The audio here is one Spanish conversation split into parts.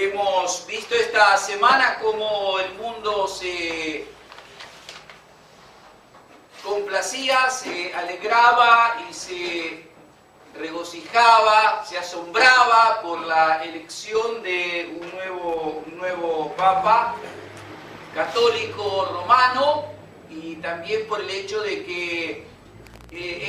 Hemos visto esta semana cómo el mundo se complacía, se alegraba y se regocijaba, se asombraba por la elección de un nuevo Papa católico romano, y también por el hecho de que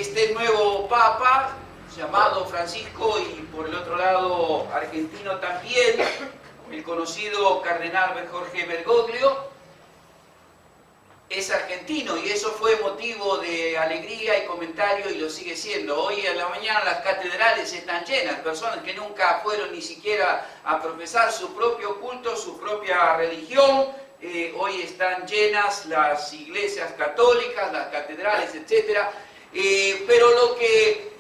este nuevo Papa, llamado Francisco, y por el otro lado argentino también, el conocido cardenal Jorge Bergoglio, es argentino, y eso fue motivo de alegría y comentario, y lo sigue siendo. Hoy en la mañana las catedrales están llenas, personas que nunca fueron ni siquiera a profesar su propio culto, su propia religión. Hoy están llenas las iglesias católicas, las catedrales, etc. Pero lo que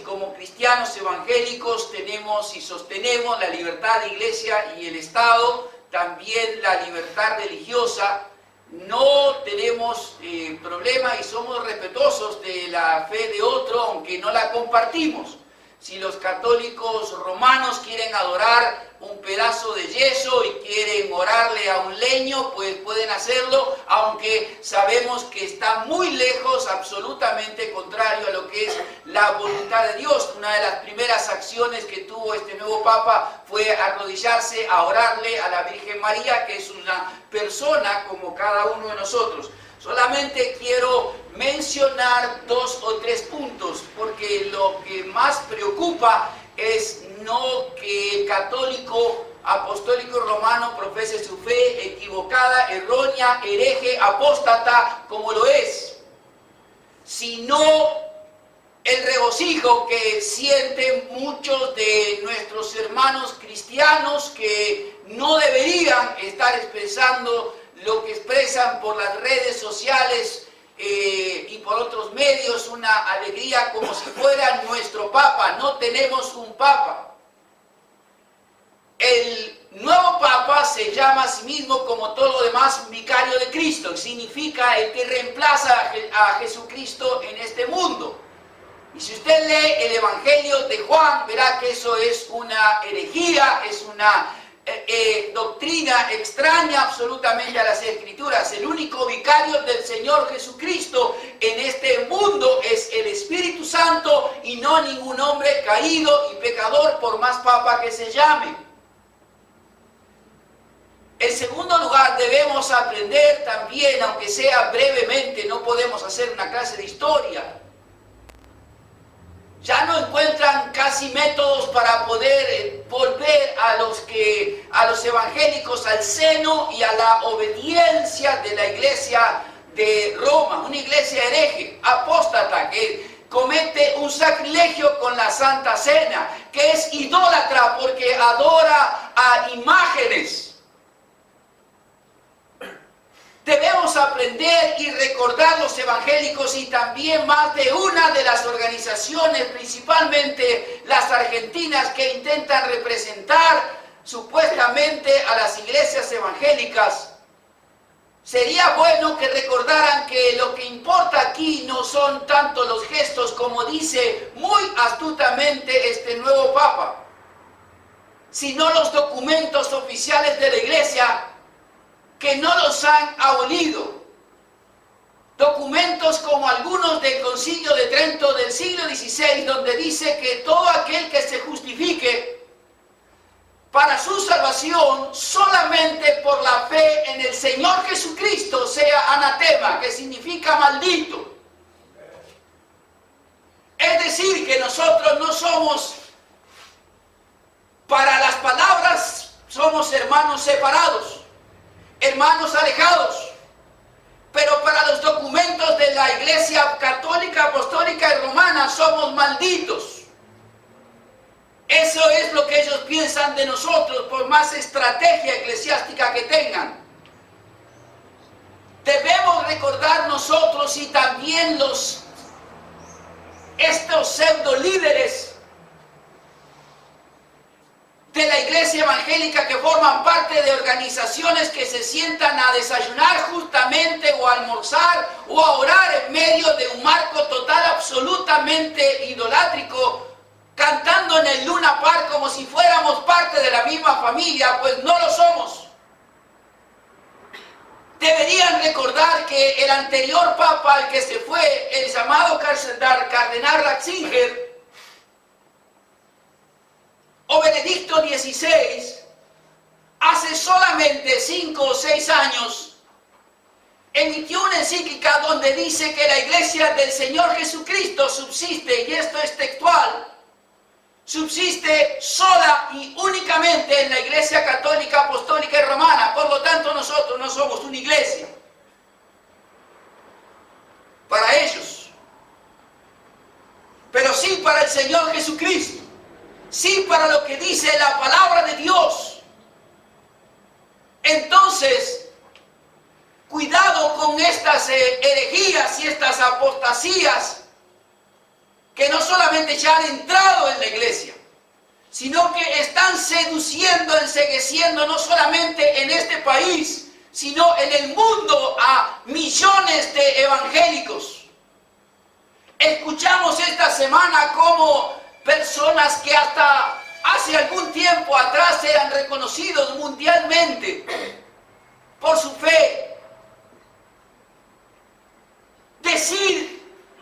como cristianos evangélicos tenemos y sostenemos la libertad de iglesia y el Estado, también la libertad religiosa. No tenemos problema y somos respetuosos de la fe de otro, aunque no la compartimos. Si los católicos romanos quieren adorar un pedazo de yeso y quieren orarle a un leño, pues pueden hacerlo, aunque sabemos que está muy lejos, absolutamente contrario a lo que es la voluntad de Dios. Una de las primeras acciones que tuvo este nuevo Papa fue arrodillarse a orarle a la Virgen María, que es una persona como cada uno de nosotros. Solamente quiero mencionar 2 o 3 puntos, porque lo que más preocupa es no que el católico apostólico romano profese su fe equivocada, errónea, hereje, apóstata, como lo es, sino el regocijo que sienten muchos de nuestros hermanos cristianos que no deberían estar expresando lo que expresan por las redes sociales y por otros medios, una alegría como si fuera nuestro Papa. No tenemos un Papa. El nuevo Papa se llama a sí mismo, como todo lo demás, vicario de Cristo, que significa el que reemplaza a Jesucristo en este mundo. Y si usted lee el Evangelio de Juan, verá que eso es una herejía, es una doctrina extraña absolutamente a las Escrituras. El único vicario del Señor Jesucristo en este mundo es el Espíritu Santo, y no ningún hombre caído y pecador, por más papa que se llame. En segundo lugar, debemos aprender también, aunque sea brevemente, no podemos hacer una clase de historia. Ya no encuentran casi métodos para poder volver a los evangélicos al seno y a la obediencia de la iglesia de Roma, una iglesia hereje, apóstata, que comete un sacrilegio con la Santa Cena, que es idólatra porque adora a imágenes. Debemos aprender y recordar los evangélicos, y también más de una de las organizaciones, principalmente las argentinas, que intentan representar supuestamente a las iglesias evangélicas. Sería bueno que recordaran que lo que importa aquí no son tanto los gestos, como dice muy astutamente este nuevo Papa, sino los documentos oficiales de la iglesia, que no los han abolido. Documentos como algunos del Concilio de Trento del siglo XVI, donde dice que todo aquel que se justifique para su salvación solamente por la fe en el Señor Jesucristo sea anatema, que significa maldito. Es decir, que nosotros no somos, para las palabras, somos hermanos separados, hermanos alejados, pero para los documentos de la Iglesia Católica, Apostólica y Romana somos malditos. Eso es lo que ellos piensan de nosotros, por más estrategia eclesiástica que tengan. Debemos recordar nosotros, y también estos pseudo líderes de la iglesia evangélica, que forman parte de organizaciones que se sientan a desayunar justamente, o a almorzar, o a orar en medio de un marco total absolutamente idolátrico, cantando en el Luna Park como si fuéramos parte de la misma familia, pues no lo somos. Deberían recordar que el anterior papa al que se fue, el llamado cardenal Ratzinger, o Benedicto XVI, hace solamente 5 o 6 años, emitió una encíclica donde dice que la iglesia del Señor Jesucristo subsiste, y esto es textual, subsiste sola y únicamente en la Iglesia Católica, Apostólica y Romana. Por lo tanto, nosotros no somos una iglesia para ellos, pero sí para el Señor Jesucristo, sí para lo que dice la palabra de Dios. Entonces, cuidado con estas herejías y estas apostasías que no solamente ya han entrado en la iglesia, sino que están seduciendo, encegueciendo no solamente en este país, sino en el mundo a millones de evangélicos. Escuchamos esta semana cómo personas que hasta hace algún tiempo atrás eran reconocidos mundialmente por su fe, decir: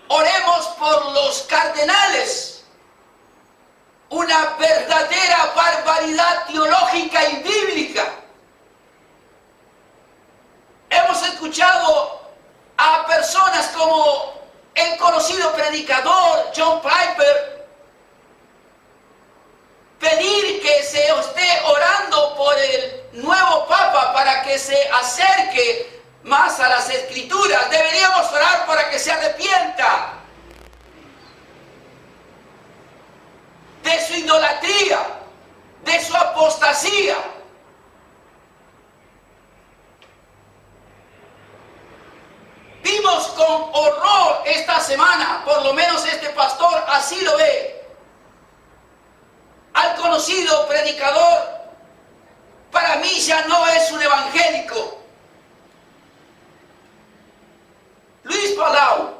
oremos por los cardenales. Una verdadera barbaridad teológica y bíblica. Hemos escuchado a personas como el conocido predicador John Piper pedir que se esté orando por el nuevo Papa para que se acerque más a las Escrituras. Deberíamos orar para que se arrepienta de su idolatría, de su apostasía. Vimos con horror esta semana, por lo menos este pastor así lo ve, al conocido predicador. Para mí ya no es un evangélico, Luis Palau,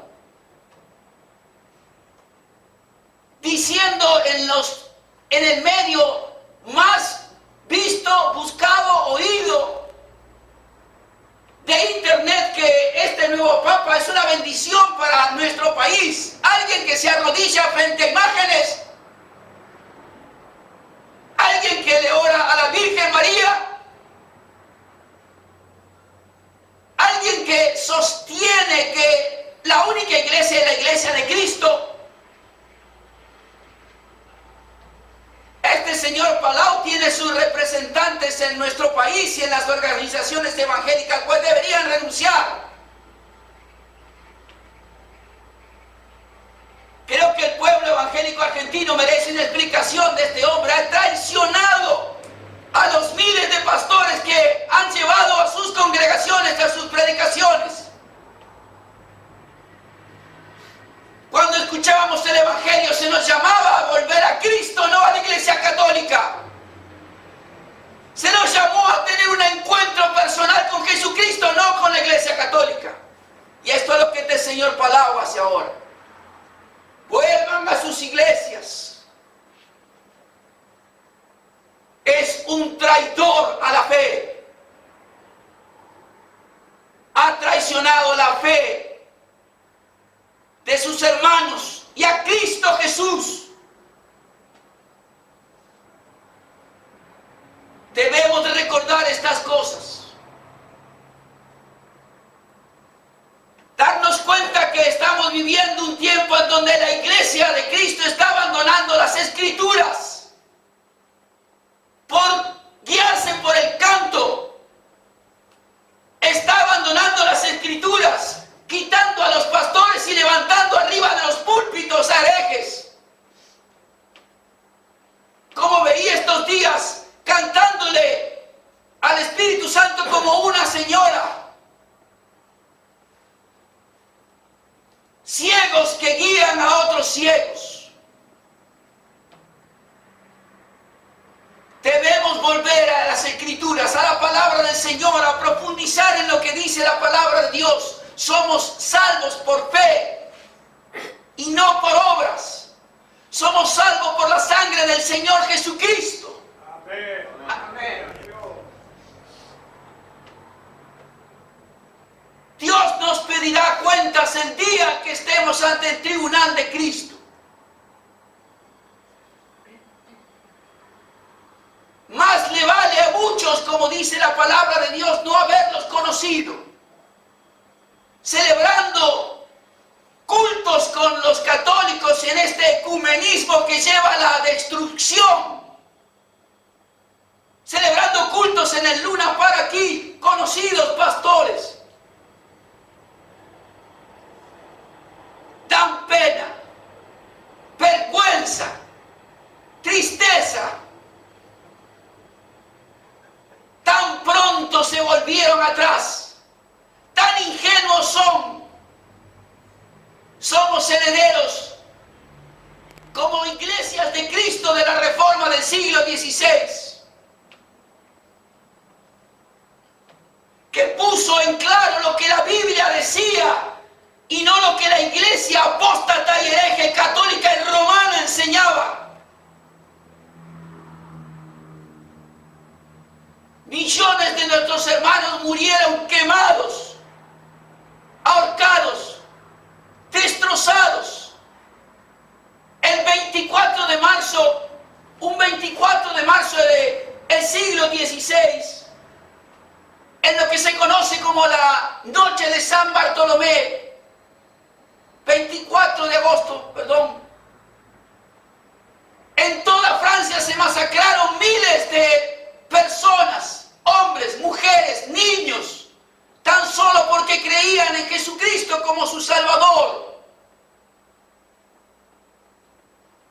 diciendo en el medio más visto, buscado, oído de internet que este nuevo Papa es una bendición para nuestro país. Alguien que se arrodilla frente a imágenes, alguien que le ora a la Virgen María, alguien que sostiene que la única iglesia es la iglesia de Cristo. Este señor Palau tiene sus representantes en nuestro país y en las organizaciones evangélicas, pues deberían renunciar. Creo que el pueblo evangélico argentino merece una explicación de este hombre. Ha traicionado a los miles de pastores que han llevado a sus congregaciones, a sus predicaciones. Cuando escuchábamos el Evangelio se nos llamaba a volver a Cristo, no a la Iglesia Católica. Se nos llamó a tener un encuentro personal con Jesucristo, no con la Iglesia Católica. Y esto es lo que este señor Palau hace ahora. Vuelvan a sus iglesias. Es un traidor a la fe. Ha traicionado la fe de sus hermanos y a Cristo Jesús. Debemos de recordar estas cosas. Darnos cuenta que estamos viviendo un tiempo en donde la iglesia de Cristo está abandonando las Escrituras por guiarse por el canto. Está abandonando las Escrituras, quitando a los pastores y levantando arriba de los púlpitos a herejes. Como veía estos días cantándole al Espíritu Santo como una señora. Ciegos que guían a otros ciegos. Debemos volver a las Escrituras, a la palabra del Señor, a profundizar en lo que dice la palabra de Dios. Somos salvos por fe y no por obras. Somos salvos por la sangre del Señor Jesucristo. Amén. Amén. Dios nos pedirá cuentas el día que estemos ante el tribunal de Cristo. Más le vale a muchos, como dice la palabra de Dios, no haberlos conocido, celebrando cultos con los católicos en este ecumenismo que lleva a la destrucción, celebrando cultos en el Luna Park aquí, conocidos pastores. Dan pena, vergüenza, tristeza. Tan pronto se volvieron atrás, tan ingenuos son. Somos herederos como iglesias de Cristo de la Reforma del siglo XVI, que puso en claro lo que la Biblia decía y no lo que la iglesia apóstata y hereje católica y romana enseñaba. Millones de nuestros hermanos murieron quemados, ahorcados, destrozados. El 24 de marzo, un 24 de marzo del siglo XVI, en lo que se conoce como la Noche de San Bartolomé, 24 de agosto, perdón, en toda Francia se masacraron miles de personas, hombres, mujeres, niños, tan solo porque creían en Jesucristo como su Salvador.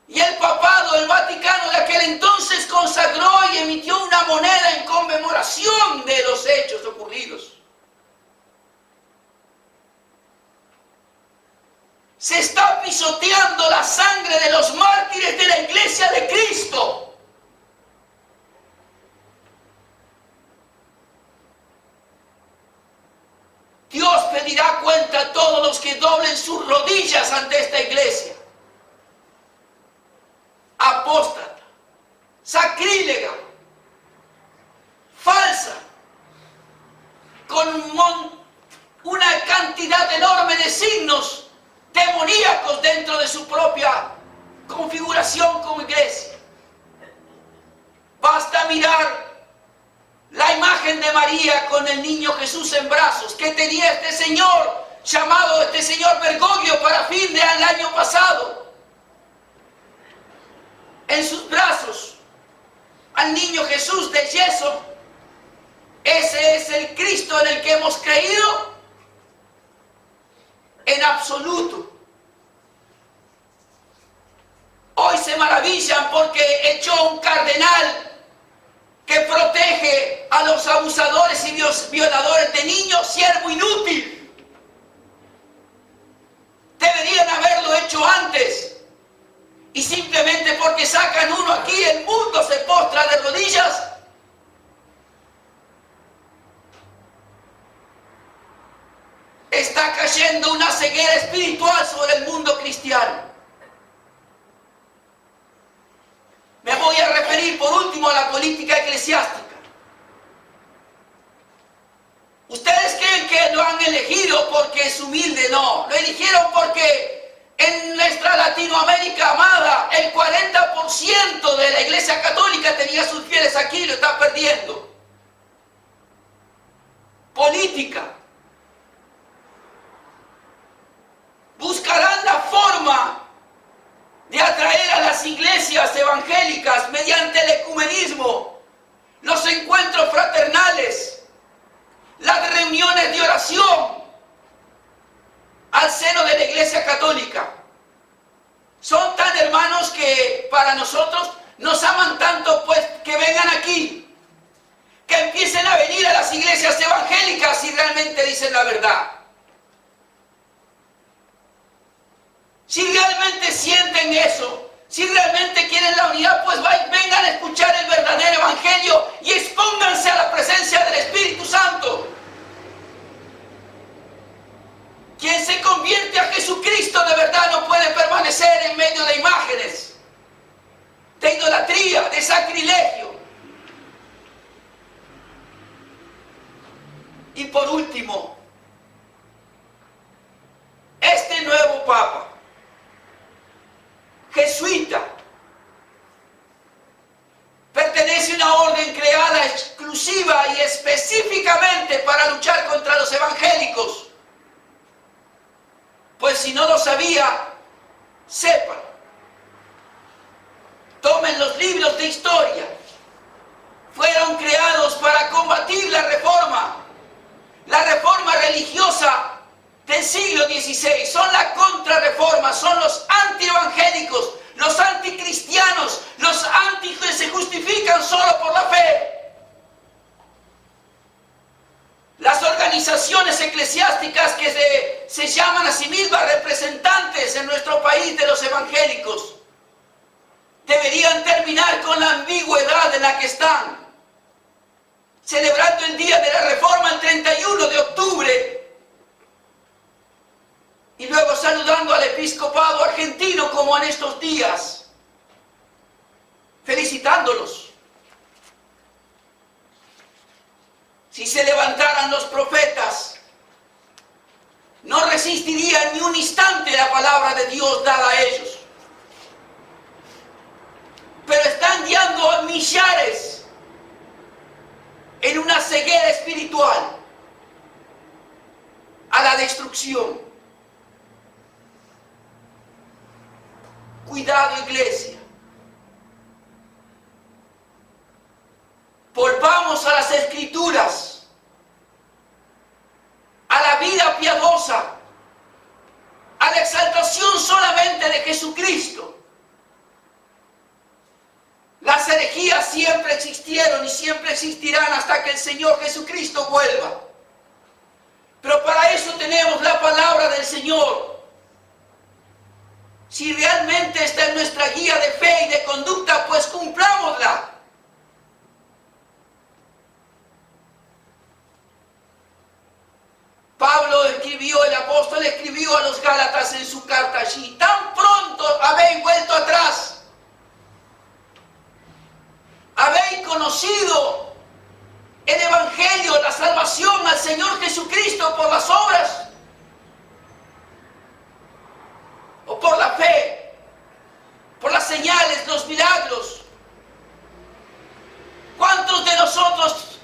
Y el papado, el Vaticano de aquel entonces consagró y emitió una moneda en conmemoración de los hechos ocurridos. Se está pisoteando la sangre de los mártires de la Iglesia de Cristo. Dios pedirá cuenta a todos los que doblen sus rodillas ante esta iglesia. Apóstata, sacrílega, falsa, con una cantidad enorme de signos demoníacos dentro de su propia configuración como iglesia. Basta mirar la imagen de María con el niño Jesús en brazos que tenía este señor, llamado este señor Bergoglio para fin de año pasado. En sus brazos, al niño Jesús de yeso. ¿Ese es el Cristo en el que hemos creído? En absoluto. Hoy se maravillan porque echó un cardenal que protege a los abusadores y violadores de niños, siervo inútil. Deberían haberlo hecho antes. Y simplemente porque sacan uno aquí, el mundo se postra de rodillas. Está cayendo una ceguera espiritual sobre el mundo cristiano. Me voy a referir por último a la política eclesiástica. ¿Ustedes creen que lo han elegido porque es humilde? No, lo eligieron porque en nuestra Latinoamérica amada, el 40% de la Iglesia Católica tenía sus fieles aquí y lo está perdiendo. Política. Buscarán la forma de atraer a las iglesias evangélicas mediante el ecumenismo, los encuentros fraternales, las reuniones de oración al seno de la Iglesia Católica. Son tan hermanos que para nosotros nos aman tanto, pues, que vengan aquí, que empiecen a venir a las iglesias evangélicas si realmente dicen la verdad. Si realmente sienten eso, si realmente quieren la unidad, pues vengan a escuchar el verdadero evangelio y expónganse a la presencia del Espíritu Santo. Quien se convierte a Jesucristo de verdad no puede permanecer en medio de imágenes. herejía, de sacrilegio. Y por último, este nuevo Papa, jesuita, pertenece a una orden creada exclusiva y específicamente para luchar contra los evangélicos. Pues si no lo sabía, sepan. Tomen los libros de historia. Fueron creados para combatir la reforma religiosa del siglo XVI. Son la contrarreforma, son los antievangélicos, los anticristianos, los que se justifican solo por la fe. Las organizaciones eclesiásticas que se llaman a sí mismas representantes en nuestro país de los evangélicos deberían terminar con la ambigüedad en la que están, celebrando el Día de la Reforma el 31 de octubre y luego saludando al episcopado argentino como en estos días, felicitándolos. Si se levantaran los profetas, no resistirían ni un instante la palabra de Dios dada a ellos. Pero están guiando a millares en una ceguera espiritual a la destrucción. Cuidado, iglesia. Volvamos a las Escrituras, a la vida piadosa, a la exaltación solamente de Jesucristo. Las herejías siempre existieron y siempre existirán hasta que el Señor Jesucristo vuelva. Pero para eso tenemos la palabra del Señor. Si realmente está en nuestra guía de fe y de conducta, pues cumplámosla. El apóstol escribió a los Gálatas en su carta allí: tan pronto habéis vuelto atrás, habéis conocido el Evangelio, la salvación al Señor Jesucristo por las obras o por la fe, por las señales, los milagros. ¿Cuántos de nosotros,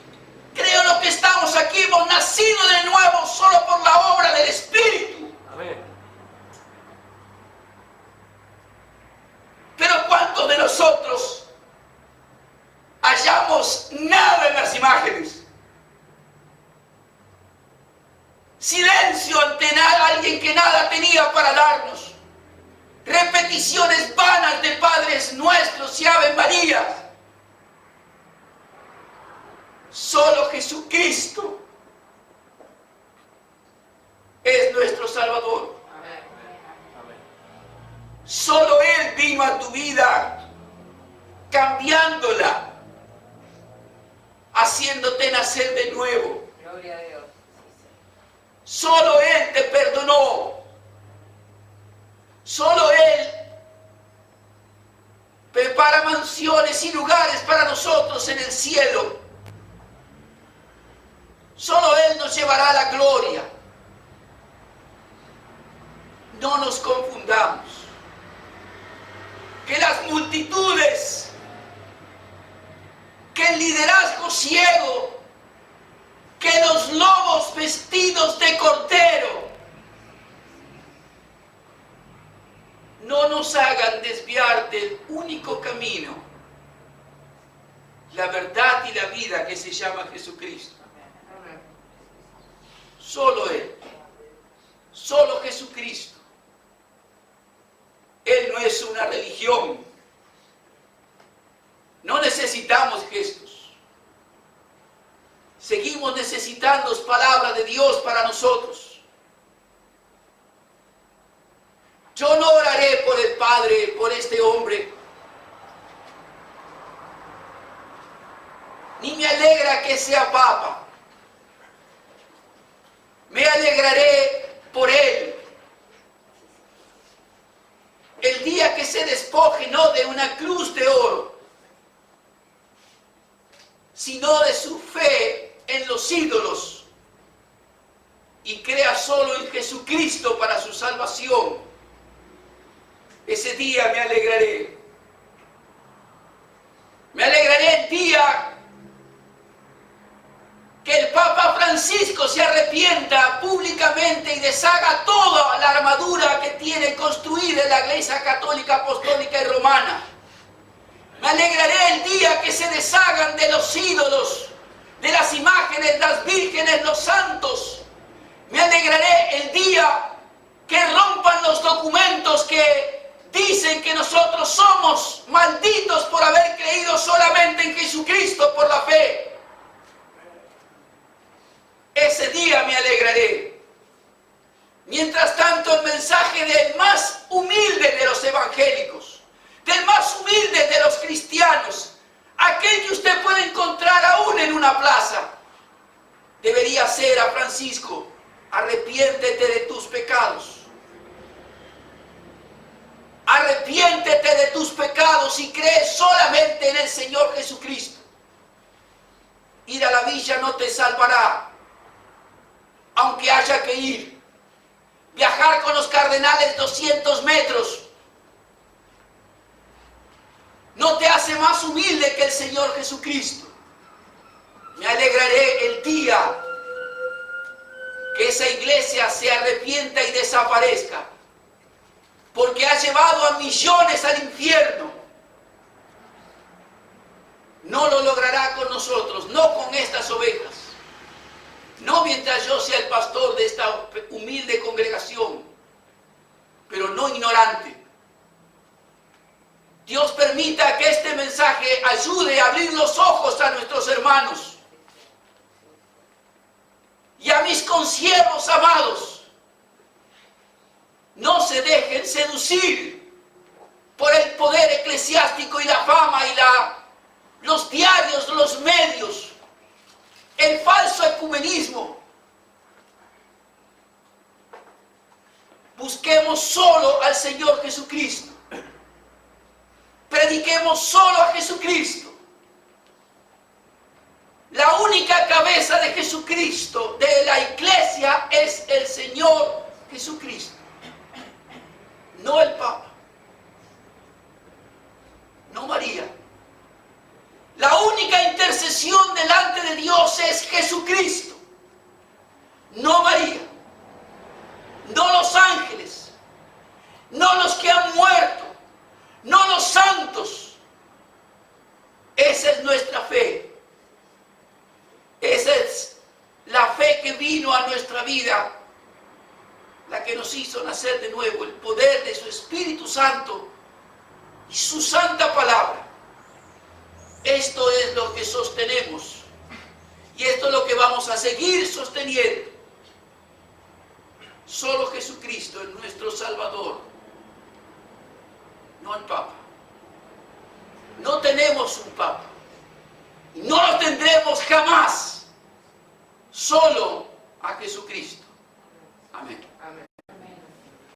creo los que estamos aquí, hemos nacido de nuevo solo por la obra del Espíritu? Amén. Pero ¿cuántos de nosotros hallamos nada en las imágenes? Silencio ante alguien que nada tenía para darnos. Repeticiones vanas de Padres Nuestros y Ave Marías. Solo Jesucristo es nuestro Salvador. Solo Él vino a tu vida cambiándola, haciéndote nacer de nuevo. Gloria a Dios. Solo Él te perdonó. Solo Él prepara mansiones y lugares para nosotros en el cielo. Solo Él nos llevará a la gloria. No nos confundamos. Que las multitudes, que el liderazgo ciego, que los lobos vestidos de cordero no nos hagan desviar del único camino, la verdad y la vida, que se llama Jesucristo. Solo Él, solo Jesucristo. Él no es una religión. No necesitamos gestos. Seguimos necesitando palabra de Dios para nosotros. Yo no oraré por el Padre, por este hombre. Ni me alegra que sea Papa. Me alegraré por él. El día que se despoje no de una cruz de oro, ídolos y crea solo en Jesucristo para su salvación, ese día me alegraré. Me alegraré el día que el Papa Francisco se arrepienta públicamente y deshaga toda la armadura que tiene construida en la Iglesia Católica, Apostólica y Romana. Me alegraré el día que se deshagan de los ídolos, de las imágenes, las vírgenes, los santos. Me alegraré el día que rompan los documentos que dicen que nosotros somos malditos por haber creído solamente en Jesucristo por la fe. Ese día me alegraré. Mientras tanto, el mensaje del más humilde de los evangélicos, del más humilde de los cristianos, aquel que usted puede encontrar aún en una plaza, debería ser a Francisco: arrepiéntete de tus pecados. Arrepiéntete de tus pecados y cree solamente en el Señor Jesucristo. Ir a la villa no te salvará, aunque haya que ir. Viajar con los cardenales 200 metros no te hace más humilde que el Señor Jesucristo. Me alegraré el día que esa iglesia se arrepienta y desaparezca, porque ha llevado a millones al infierno. No lo logrará con nosotros, no con estas ovejas. No mientras yo sea el pastor de esta humilde congregación, pero no ignorante. Dios permita que este mensaje ayude a abrir los ojos a nuestros hermanos y a mis consiervos amados. No se dejen seducir por el poder eclesiástico y la fama y los diarios, los medios, el falso ecumenismo. Busquemos solo al Señor Jesucristo. Prediquemos solo a Jesucristo. La única cabeza de Jesucristo, de la iglesia, es el Señor Jesucristo. No el Papa, no María. La única intercesión delante de Dios es Jesucristo, no María, no los ángeles, no los que han muerto, no los santos. Esa es nuestra fe. Esa es la fe que vino a nuestra vida, la que nos hizo nacer de nuevo, el poder de su Espíritu Santo y su santa palabra. Esto es lo que sostenemos y esto es lo que vamos a seguir sosteniendo. Solo Jesucristo es nuestro Salvador, no el Papa. No tenemos un Papa y no lo tendremos jamás. Solo a Jesucristo. Amén.